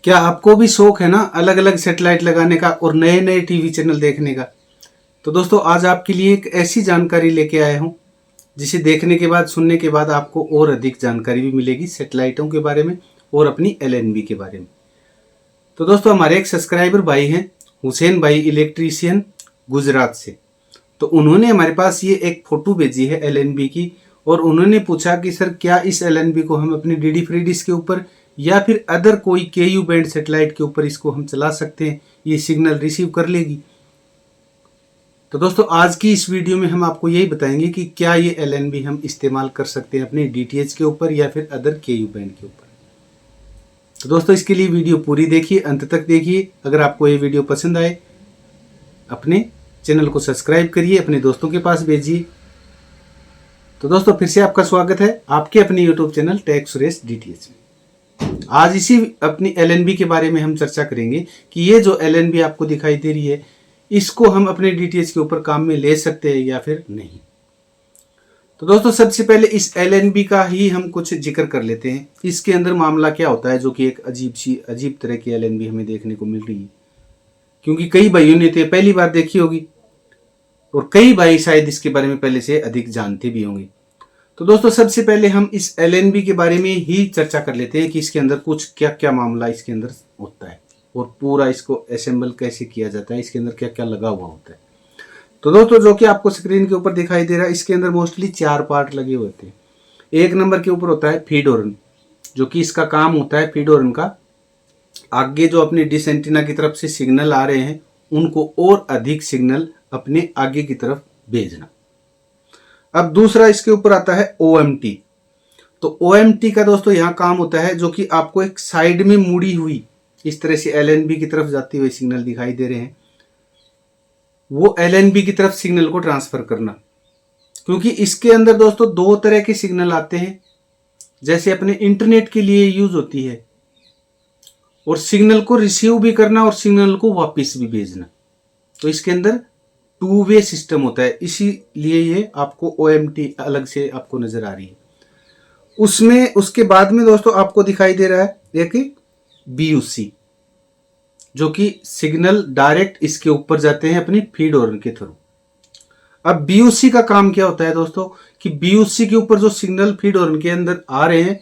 क्या आपको भी शौक है ना अलग अलग सेटेलाइट लगाने का और नए नए टीवी चैनल देखने का? तो दोस्तों आज आपके लिए एक ऐसी जानकारी लेके आया हूँ जिसे देखने के बाद सुनने के बाद आपको और अधिक जानकारी भी मिलेगी सेटेलाइटों के बारे में और अपनी एलएनबी के बारे में। तो दोस्तों हमारे एक सब्सक्राइबर भाई हैं हुसैन भाई इलेक्ट्रीशियन गुजरात से। तो उन्होंने हमारे पास ये एक फोटो भेजी है एलएनबी की और उन्होंने पूछा कि सर क्या इस एलएनबी को हम अपनी डीडी फ्री डिश के ऊपर या फिर अदर कोई केयू बैंड सेटेलाइट के ऊपर इसको हम चला सकते हैं, ये सिग्नल रिसीव कर लेगी। तो दोस्तों आज की इस वीडियो में हम आपको यही बताएंगे कि क्या ये एलएनबी हम इस्तेमाल कर सकते हैं अपने डीटीएच के ऊपर या फिर अदर केयू बैंड के ऊपर। तो दोस्तों इसके लिए वीडियो पूरी देखिए, अंत तक देखिए। अगर आपको ये वीडियो पसंद आए अपने चैनल को सब्सक्राइब करिए, अपने दोस्तों के पास भेजिए। तो दोस्तों फिर से आपका स्वागत है आपके अपने YouTube channel tech Suresh DTH में। आज इसी अपनी एलएनबी के बारे में हम चर्चा करेंगे कि ये जो एलएनबी आपको दिखाई दे रही है इसको हम अपने डीटीएच के ऊपर काम में ले सकते हैं या फिर नहीं। तो दोस्तों सबसे पहले इस एलएनबी का ही हम कुछ जिक्र कर लेते हैं। इसके अंदर मामला क्या होता है जो कि एक अजीब तरह की एलएनबी हमें देखने को मिल रही है, क्योंकि कई भाइयों ने तो पहली बार देखी होगी और कई भाई शायद इसके बारे में पहले से अधिक जानते भी होंगे। तो दोस्तों सबसे पहले हम इस एलएनबी के बारे में ही चर्चा कर लेते हैं कि इसके अंदर कुछ क्या क्या मामला इसके अंदर होता है और पूरा इसको असेंबल कैसे किया जाता है, इसके अंदर क्या क्या लगा हुआ होता है। तो दोस्तों जो कि आपको स्क्रीन के ऊपर दिखाई दे रहा है इसके अंदर मोस्टली 4 पार्ट लगे हुए होते हैं। एक नंबर के ऊपर होता है फीड हॉर्न, जो कि इसका काम होता है फीड हॉर्न का आगे जो अपने डिश एंटीना की तरफ से सिग्नल आ रहे हैं उनको और अधिक सिग्नल अपने आगे की तरफ भेजना। अब दूसरा इसके ऊपर आता है ओएमटी। तो ओएमटी का दोस्तों यहाँ काम होता है जो कि आपको एक साइड में मुड़ी हुई इस तरह से एलएनबी की तरफ जाती हुई सिग्नल दिखाई दे रहे हैं, वो एलएनबी की तरफ सिग्नल को ट्रांसफर करना। क्योंकि इसके अंदर दोस्तों 2 तरह के सिग्नल आते हैं, जैसे अपने इंटरनेट के लिए यूज होती है और सिग्नल को रिसीव भी करना और सिग्नल को वापस भी भेजना। तो इसके अंदर 2 वे सिस्टम होता है, इसीलिए ये आपको ओएमटी अलग से आपको नजर आ रही है। उसमें उसके बाद में दोस्तों आपको दिखाई दे रहा है एक बीयूसी, जो कि सिग्नल डायरेक्ट इसके ऊपर जाते हैं अपनी फीड हॉर्न के थ्रू। अब बीयूसी का काम क्या होता है दोस्तों कि बीयूसी के ऊपर जो सिग्नल फीड हॉर्न के अंदर आ रहे हैं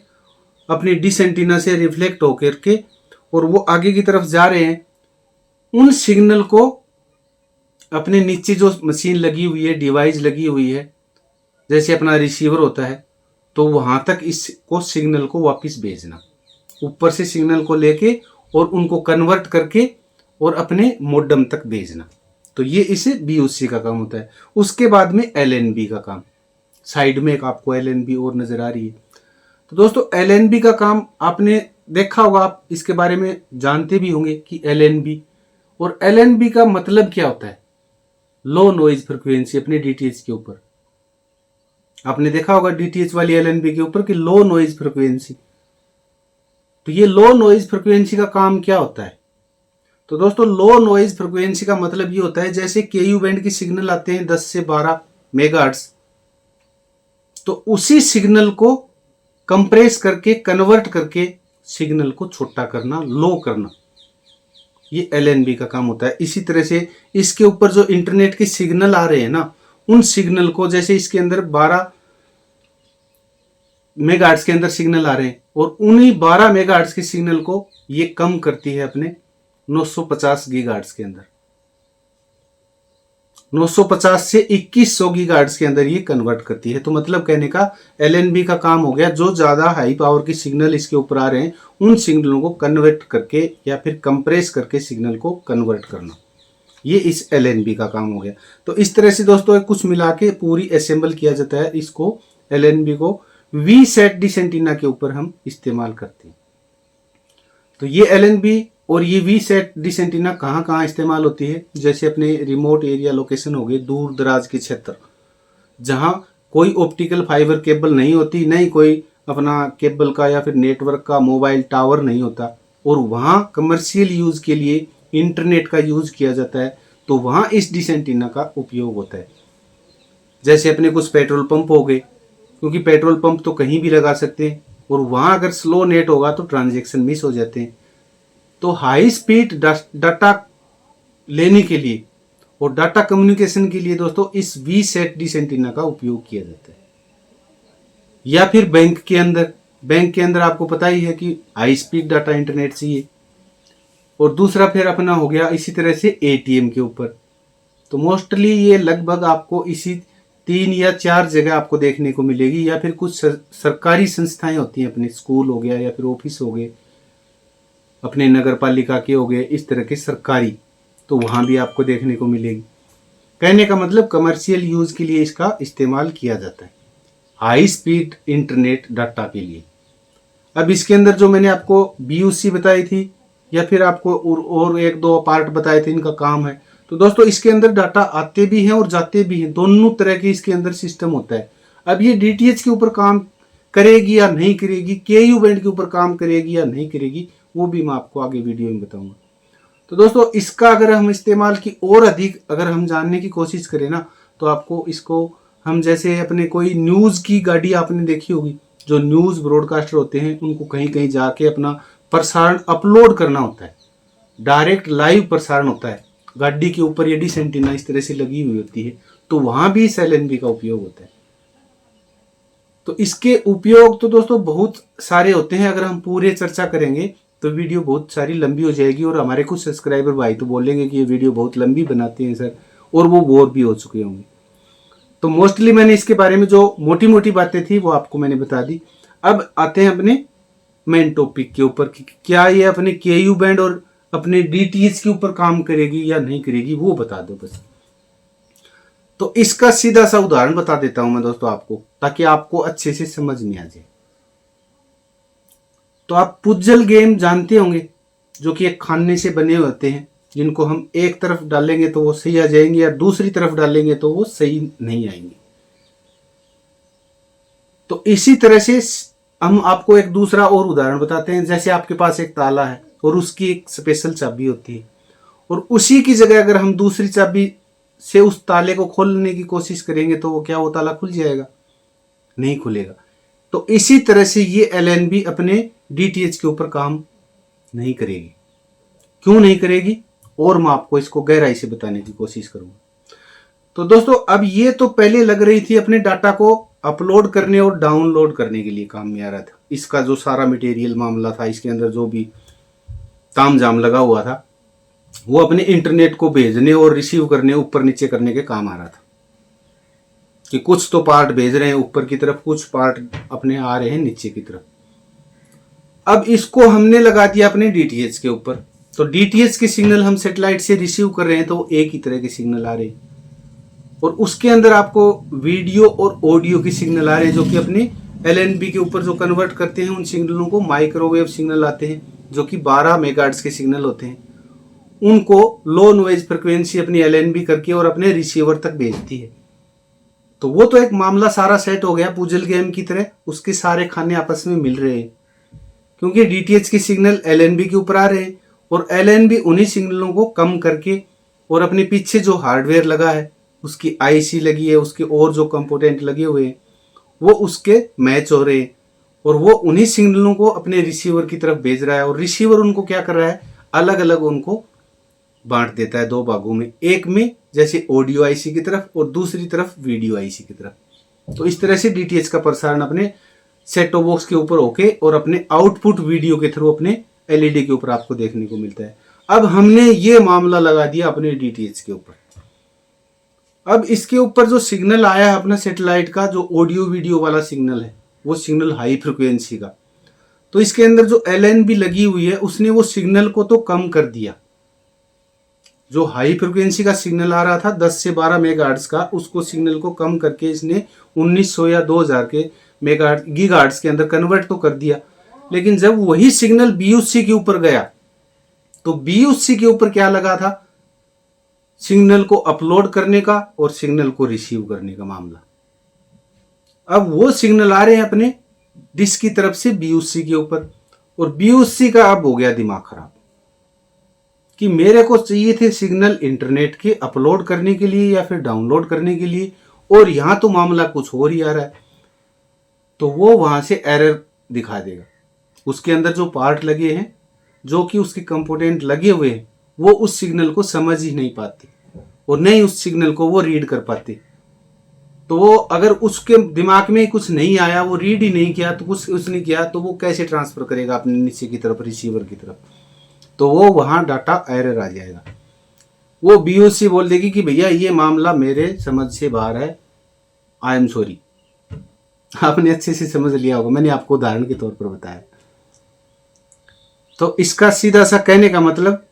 अपनी डिश एंटीना से रिफ्लेक्ट होकर के और वो आगे की तरफ जा रहे हैं, उन सिग्नल को अपने नीचे जो मशीन लगी हुई है, डिवाइस लगी हुई है, जैसे अपना रिसीवर होता है, तो वहां तक इसको सिग्नल को वापस भेजना, ऊपर से सिग्नल को लेके और उनको कन्वर्ट करके और अपने मोडेम तक भेजना। तो ये इसे बीयूसी का काम होता है। उसके बाद में एलएनबी का काम, साइड में एक आपको एलएनबी और नजर आ रही है। तो दोस्तों एलएनबी का काम आपने देखा होगा, आप इसके बारे में जानते भी होंगे कि एलएनबी और एलएनबी का मतलब क्या होता है। लो नॉइज फ्रिक्वेंसी अपने डीटीएच के ऊपर आपने देखा होगा डीटीएच वाली एलएनबी के ऊपर कि लो नॉइज फ्रिक्वेंसी। तो ये लो नॉइज फ्रिक्वेंसी का काम क्या होता है? तो दोस्तों लो नॉइज फ्रिक्वेंसी का मतलब ये होता है जैसे केयू बैंड की सिग्नल आते हैं 10 से 12 मेगाहर्ट्ज, तो उसी सिग्नल को कंप्रेस करके कन्वर्ट करके सिग्नल को छोटा करना, लो करना, ये एलएनबी का काम होता है। इसी तरह से इसके ऊपर जो इंटरनेट के सिग्नल आ रहे हैं ना, उन सिग्नल को जैसे इसके अंदर 12 मेगाहर्ट्ज के अंदर सिग्नल आ रहे हैं और उन्हीं 12 मेगाहर्ट्ज के सिग्नल को ये कम करती है अपने 950 गीगाहर्ट्ज के अंदर। 950 से 2100 गीगाहर्ट्ज के अंदर ये कन्वर्ट करती है। तो मतलब कहने का एलएनबी का काम हो गया जो ज्यादा हाई पावर की सिग्नल इसके ऊपर आ रहे हैं उन सिग्नलों को कन्वर्ट करके या फिर कंप्रेस करके सिग्नल को कन्वर्ट करना, ये इस एलएनबी का काम हो गया। तो इस तरह से दोस्तों कुछ मिला के पूरी असेंबल किया जाता है। इसको एलएनबी को वी सेट डिश एंटीना के ऊपर हम इस्तेमाल करते हैं। तो ये एलएनबी और ये वी सेट डिश एंटीना कहाँ कहाँ इस्तेमाल होती है, जैसे अपने रिमोट एरिया लोकेशन हो गए, दूर दराज के क्षेत्र जहाँ कोई ऑप्टिकल फाइबर केबल नहीं होती, नहीं कोई अपना केबल का या फिर नेटवर्क का मोबाइल टावर नहीं होता और वहाँ कमर्शियल यूज के लिए इंटरनेट का यूज किया जाता है, तो वहाँ इस डिश एंटीना का उपयोग होता है। जैसे अपने कुछ पेट्रोल पंप हो गए, क्योंकि पेट्रोल पंप तो कहीं भी लगा सकते हैं और वहाँ अगर स्लो नेट होगा तो ट्रांजैक्शन मिस हो जाते हैं। तो हाई स्पीड डाटा लेने के लिए और डाटा कम्युनिकेशन के लिए दोस्तों इस वीसेट डिश एंटीना का उपयोग किया जाता है। या फिर बैंक के अंदर आपको पता ही है कि हाई स्पीड डाटा इंटरनेट चाहिए। और दूसरा फिर अपना हो गया इसी तरह से एटीएम के ऊपर। तो मोस्टली ये लगभग आपको इसी 3 या 4 जगह आपको देखने को मिलेगी। या फिर कुछ सरकारी संस्थाएं होती हैं, अपने स्कूल हो गया या फिर ऑफिस हो गए, अपने नगर पालिका के हो गए, इस तरह के सरकारी, तो वहाँ भी आपको देखने को मिलेगी। कहने का मतलब कमर्शियल यूज के लिए इसका इस्तेमाल किया जाता है, हाई स्पीड इंटरनेट डाटा के लिए। अब इसके अंदर जो मैंने आपको BUC बताई थी या फिर आपको और 1-2 पार्ट बताए थे, इनका काम है। तो दोस्तों इसके अंदर डाटा आते भी हैं और जाते भी हैं, दोनों तरह के इसके अंदर सिस्टम होता है। अब ये DTH के ऊपर काम करेगी या नहीं करेगी, KU बैंड के ऊपर काम करेगी या नहीं करेगी, वो भी मैं आपको आगे वीडियो में बताऊंगा। तो दोस्तों इसका अगर हम इस्तेमाल की और अधिक अगर हम जानने की कोशिश करें ना, तो आपको इसको हम जैसे अपने कोई न्यूज़ की गाड़ी आपने देखी होगी, जो न्यूज़ ब्रॉडकास्टर होते हैं उनको कहीं कहीं जाके अपना प्रसारण अपलोड करना होता है, डायरेक्ट लाइव प्रसारण होता है, गाड़ी के ऊपर ये डिश एंटीना इस तरह से लगी हुई होती है, तो वहां भी इस LNB का उपयोग होता है। तो इसके उपयोग तो दोस्तों बहुत सारे होते हैं, अगर हम पूरे चर्चा करेंगे तो वीडियो बहुत सारी लंबी हो जाएगी और हमारे कुछ सब्सक्राइबर भाई तो बोलेंगे कि ये वीडियो बहुत लंबी बनाते हैं सर, और वो बोर भी हो चुके होंगे। तो मोस्टली मैंने इसके बारे में जो मोटी मोटी बातें थी वो आपको मैंने बता दी। अब आते हैं अपने मेन टॉपिक के ऊपर कि क्या ये अपने KU बैंड और अपने DTH के ऊपर काम करेगी या नहीं करेगी, वो बता दो बस। तो इसका सीधा सा उदाहरण बता देता हूं मैं दोस्तों आपको, ताकि आपको अच्छे से समझ में आ जाए। तो आप पुज्जल गेम जानते होंगे, जो कि एक खाने से बने होते हैं, जिनको हम एक तरफ डालेंगे तो वो सही आ जाएंगे या दूसरी तरफ डालेंगे तो वो सही नहीं आएंगे। तो इसी तरह से हम आपको एक दूसरा और उदाहरण बताते हैं। जैसे आपके पास एक ताला है और उसकी एक स्पेशल चाबी होती है, और उसी की जगह अगर हम दूसरी चाबी से उस ताले को खोलने की कोशिश करेंगे तो वो क्या, वो ताला खुल जाएगा? नहीं खुलेगा। तो इसी तरह से ये LNB अपने DTH के ऊपर काम नहीं करेगी। क्यों नहीं करेगी, और मैं आपको इसको गहराई से बताने की कोशिश करूंगा। तो दोस्तों अब ये तो पहले लग रही थी अपने डाटा को अपलोड करने और डाउनलोड करने के लिए काम में आ रहा था। इसका जो सारा मटेरियल मामला था, इसके अंदर जो भी तामझाम लगा हुआ था, वो अपने इंटरनेट को भेजने और रिसीव करने, ऊपर नीचे करने के काम आ रहा था। कि कुछ तो पार्ट भेज रहे हैं ऊपर की तरफ, कुछ पार्ट अपने आ रहे हैं नीचे की तरफ। अब इसको हमने लगा दिया अपने DTH के ऊपर। तो DTH के सिग्नल हम सैटेलाइट से रिसीव कर रहे हैं, तो एक ही तरह के सिग्नल आ रहे हैं, और उसके अंदर आपको वीडियो और ऑडियो की सिग्नल आ रहे हैं, जो कि अपने LNB के ऊपर जो कन्वर्ट करते हैं, उन सिग्नलों को माइक्रोवेव सिग्नल आते हैं, जो कि 12 मेगाहर्ट्ज के सिग्नल होते हैं। उनको लो नॉइज फ्रिक्वेंसी अपनी LNB करके और अपने रिसीवर तक भेजती है। तो वो तो एक मामला सारा सेट हो गया पुजल गेम की तरह, उसके सारे खाने आपस में मिल रहे हैं, क्योंकि DTH के सिग्नल LNB के ऊपर आ रहे हैं, और LNB उन्हीं सिग्नलों को कम करके, और अपने पीछे जो हार्डवेयर लगा है, उसकी IC लगी है, उसके और जो कंपोनेंट लगे हुए हैं, वो उसके मैच हो रहे हैं, और वो उन्हीं सिग्नलों को अपने रिसीवर की तरफ भेज रहा है, और रिसीवर उनको क्या कर रहा है, अलग अलग उनको बांट देता है 2 भागों में, एक में जैसे ऑडियो IC की तरफ और दूसरी तरफ वीडियो IC की तरफ। तो इस तरह से DTH का प्रसारण अपने सेट टॉप बॉक्स के ऊपर होके और अपने आउटपुट वीडियो के थ्रू अपने LED के ऊपर आपको देखने को मिलता है। अब हमने ये मामला लगा दिया अपने DTH के ऊपर। अब इसके ऊपर जो सिग्नल आया है अपना सैटेलाइट का, जो ऑडियो वीडियो वाला सिग्नल है, वो सिग्नल हाई फ्रिक्वेंसी का, तो इसके अंदर जो LNB लगी हुई है उसने वो सिग्नल को तो कम कर दिया। जो हाई फ्रिक्वेंसी का सिग्नल आ रहा था 10 से 12 मेगाहर्ट्ज का, उसको सिग्नल को कम करके इसने 1900 या 2000 के गीगाहर्ट्ज के अंदर कन्वर्ट तो कर दिया। लेकिन जब वही सिग्नल BUC के ऊपर गया, तो BUC के ऊपर क्या लगा था, सिग्नल को अपलोड करने का और सिग्नल को रिसीव करने का मामला। अब वो सिग्नल आ रहे हैं अपने डिश की तरफ से BUC के ऊपर, और BUC का अब हो गया दिमाग खराब कि मेरे को चाहिए थे सिग्नल इंटरनेट के अपलोड करने के लिए या फिर डाउनलोड करने के लिए, और यहां तो मामला कुछ और ही आ रहा है। तो वो वहां से एरर दिखा देगा। उसके अंदर जो पार्ट लगे हैं जो कि उसके कंपोनेंट लगे हुए हैं वो उस सिग्नल को समझ ही नहीं पाते और न ही उस सिग्नल को वो रीड कर पाते। तो वो अगर उसके दिमाग में कुछ नहीं आया, वो रीड ही नहीं किया, तो कुछ उसने किया, तो वो कैसे ट्रांसफर करेगा अपने नीचे की तरफ, रिसीवर की तरफ। तो वो वहां डाटा एरर आ जाएगा। वो बीओसी बोल देगी कि भैया ये मामला मेरे समझ से बाहर है, आई एम सॉरी। आपने अच्छे से समझ लिया होगा, मैंने आपको उदाहरण के तौर पर बताया। तो इसका सीधा सा कहने का मतलब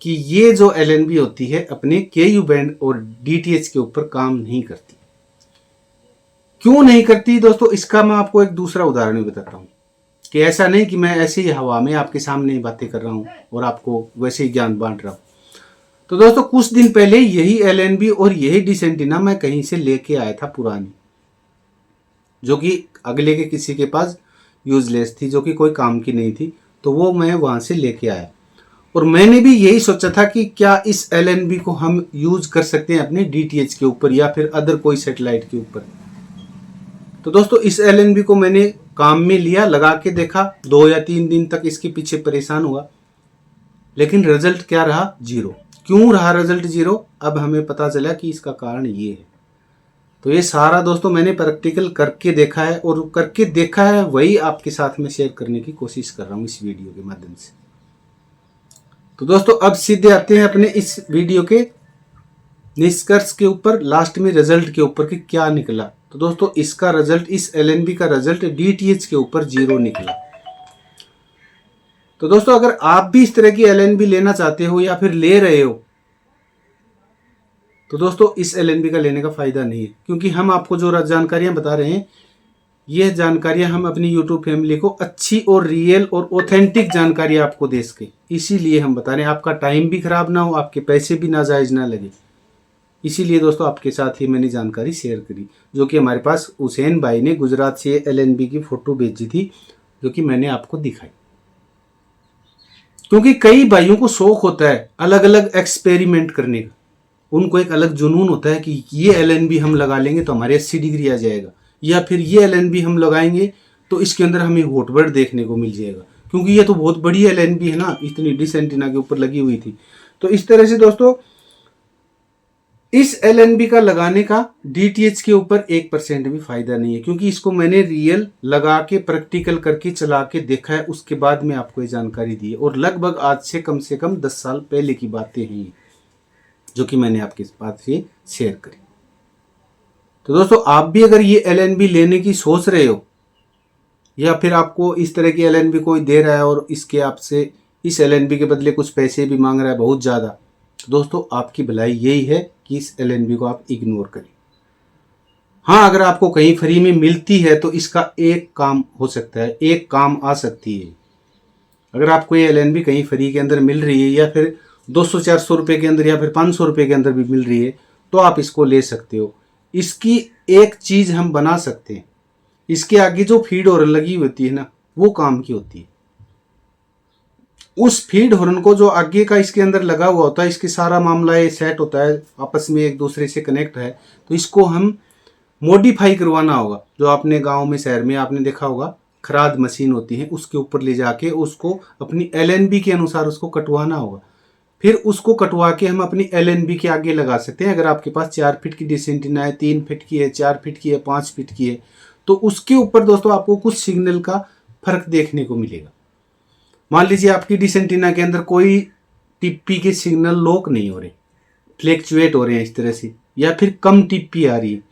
कि ये जो एलएनबी होती है अपने केयू बैंड और डीटीएच के ऊपर काम नहीं करती। क्यों नहीं करती दोस्तों, इसका मैं आपको एक दूसरा उदाहरण भी बताता हूँ कि ऐसा नहीं कि मैं ऐसे ही हवा में आपके सामने ही बातें कर रहा हूँ और आपको वैसे ही ज्ञान बांट रहा हूँ। तो दोस्तों कुछ दिन पहले यही एलएनबी और यही डिश एंटीना मैं कहीं से लेके आया था पुरानी, जो कि अगले के किसी के पास यूजलेस थी, जो कि कोई काम की नहीं थी। तो वो मैं वहां से लेके आया और मैंने भी यही सोचा था कि क्या इस एलएनबी को हम यूज कर सकते हैं अपने डीटीएच के ऊपर या फिर अदर कोई सैटेलाइट के ऊपर। तो दोस्तों इस एलएनबी को मैंने काम में लिया, लगा के देखा, 2 या 3 दिन तक इसके पीछे परेशान हुआ, लेकिन रिजल्ट क्या रहा? 0। क्यों रहा रिजल्ट 0? अब हमें पता चला कि इसका कारण ये है। तो ये सारा दोस्तों मैंने प्रैक्टिकल करके देखा है और करके देखा है वही आपके साथ में शेयर करने की कोशिश कर रहा हूँ इस वीडियो के माध्यम से। तो दोस्तों अब सीधे आते हैं अपने इस वीडियो के निष्कर्ष के ऊपर, लास्ट में रिजल्ट के ऊपर कि क्या निकला। तो दोस्तों इसका रिजल्ट, इस एलएनबी का रिजल्ट डीटीएच के ऊपर 0 निकला। तो दोस्तों अगर आप भी इस तरह की एलएनबी लेना चाहते हो या फिर ले रहे हो, तो दोस्तों इस एलएनबी का लेने का फायदा नहीं है, क्योंकि हम आपको जो जानकारियां बता रहे हैं यह जानकारियां हम अपनी यूट्यूब फैमिली को अच्छी और रियल और ऑथेंटिक जानकारी आपको दे सके, इसीलिए हम बता रहे हैं। आपका टाइम भी खराब ना हो, आपके पैसे भी नाजायज ना लगे, इसीलिए दोस्तों आपके साथ ही मैंने जानकारी शेयर करी, जो कि हमारे पास हुसैन भाई ने गुजरात से एलएनबी की फोटो भेजी थी, जो कि मैंने आपको दिखाई। क्योंकि कई भाइयों को शौक होता है अलग अलग एक्सपेरिमेंट करने का, उनको एक अलग जुनून होता है कि ये एलएनबी हम लगा लेंगे तो हमारे 80 डिग्री आ जाएगा, या फिर ये एलएनबी हम लगाएंगे तो इसके अंदर हमें हॉटबर्ड देखने को मिल जाएगा, क्योंकि ये तो बहुत बड़ी एलएनबी है ना, इतनी डिश एंटीना के ऊपर लगी हुई थी। तो इस तरह से दोस्तों इस एलएनबी का लगाने का डीटीएच के ऊपर 1% भी फायदा नहीं है, क्योंकि इसको मैंने रियल लगा के प्रैक्टिकल करके चला के देखा है, उसके बाद में आपको ये जानकारी दी है। और लगभग आज से कम 10 साल पहले की बातें हैं जो कि मैंने आपके पास से शेयर करी। तो दोस्तों आप भी अगर ये एलएनबी लेने की सोच रहे हो या फिर आपको इस तरह की एलएनबी कोई दे रहा है और इसके आपसे इस एलएनबी के बदले कुछ पैसे भी मांग रहा है बहुत ज़्यादा, तो दोस्तों आपकी भलाई यही है कि इस एलएनबी को आप इग्नोर करें। हाँ, अगर आपको कहीं फ्री में मिलती है तो इसका एक काम हो सकता है, एक काम आ सकती है। अगर आपको ये एलएनबी कहीं फ्री के अंदर मिल रही है या फिर 200-400 रुपये के अंदर या फिर 500 रुपये के अंदर भी मिल रही है, तो आप इसको ले सकते हो। इसकी एक चीज़ हम बना सकते हैं, इसके आगे जो फीड हॉर्न लगी होती है ना, वो काम की होती है। उस फीड हॉर्न को जो आगे का इसके अंदर लगा हुआ होता है, इसके सारा मामला ये सेट होता है, आपस में एक दूसरे से कनेक्ट है, तो इसको हम मॉडिफाई करवाना होगा। जो आपने गांव में शहर में आपने देखा होगा खराद मशीन होती है, उसके ऊपर ले जाके उसको अपनी एलएनबी के अनुसार उसको कटवाना होगा। फिर उसको कटवा के हम अपनी एलएनबी के आगे लगा सकते हैं। अगर आपके पास 4 फीट की डिश एंटीना है, 3 फीट की है, 4 फीट की है, 5 फीट की है, तो उसके ऊपर दोस्तों आपको कुछ सिग्नल का फर्क देखने को मिलेगा। मान लीजिए आपकी डिश एंटीना के अंदर कोई टिप्पी के सिग्नल लॉक नहीं हो रहे, फ्लैक्चुएट हो रहे हैं इस तरह से, या फिर कम टिप्पी आ रही है,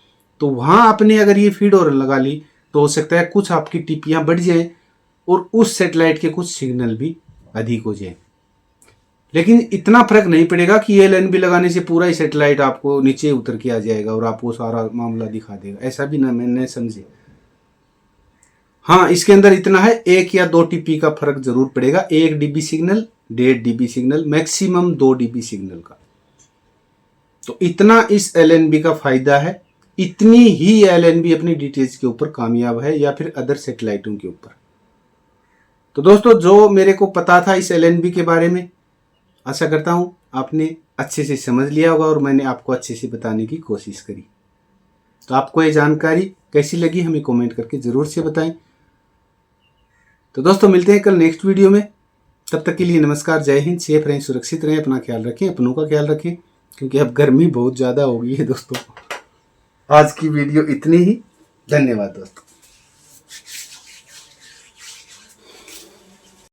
तो वहां आपने अगर ये फीड हॉर्न लगा ली तो हो सकता है कुछ आपकी टिप्पियां बढ़ जाएं और उस सैटेलाइट के कुछ सिग्नल भी अधिक हो जाए। लेकिन इतना फर्क नहीं पड़ेगा कि ये एलएनबी लगाने से पूरा ही सैटेलाइट आपको नीचे उतर के आ जाएगा और आपको सारा मामला दिखा देगा, ऐसा भी ना मैंने समझे। हाँ, इसके अंदर इतना है, 1 या 2 टीपी का फर्क जरूर पड़ेगा, 1 dB signal, 1.5 dB signal, maximum 2 dB signal का। तो इतना इस एलएनबी का फायदा है, इतनी ही एलएनबी अपनी डीटीएच के ऊपर कामयाब है या फिर अदर सैटेलाइटों के ऊपर। तो दोस्तों जो मेरे को पता था इस एलएनबी के बारे में, आशा करता हूं आपने अच्छे से समझ लिया होगा और मैंने आपको अच्छे से बताने की कोशिश करी। तो आपको ये जानकारी कैसी लगी हमें कमेंट करके जरूर से बताएं। तो दोस्तों मिलते हैं कल नेक्स्ट वीडियो में। तब तक के लिए नमस्कार, जय हिंद। सेफ रहें, सुरक्षित रहें, अपना ख्याल रखें, अपनों का ख्याल रखें, क्योंकि अब गर्मी बहुत ज़्यादा हो गई है दोस्तों। आज की वीडियो इतनी ही। धन्यवाद दोस्तों।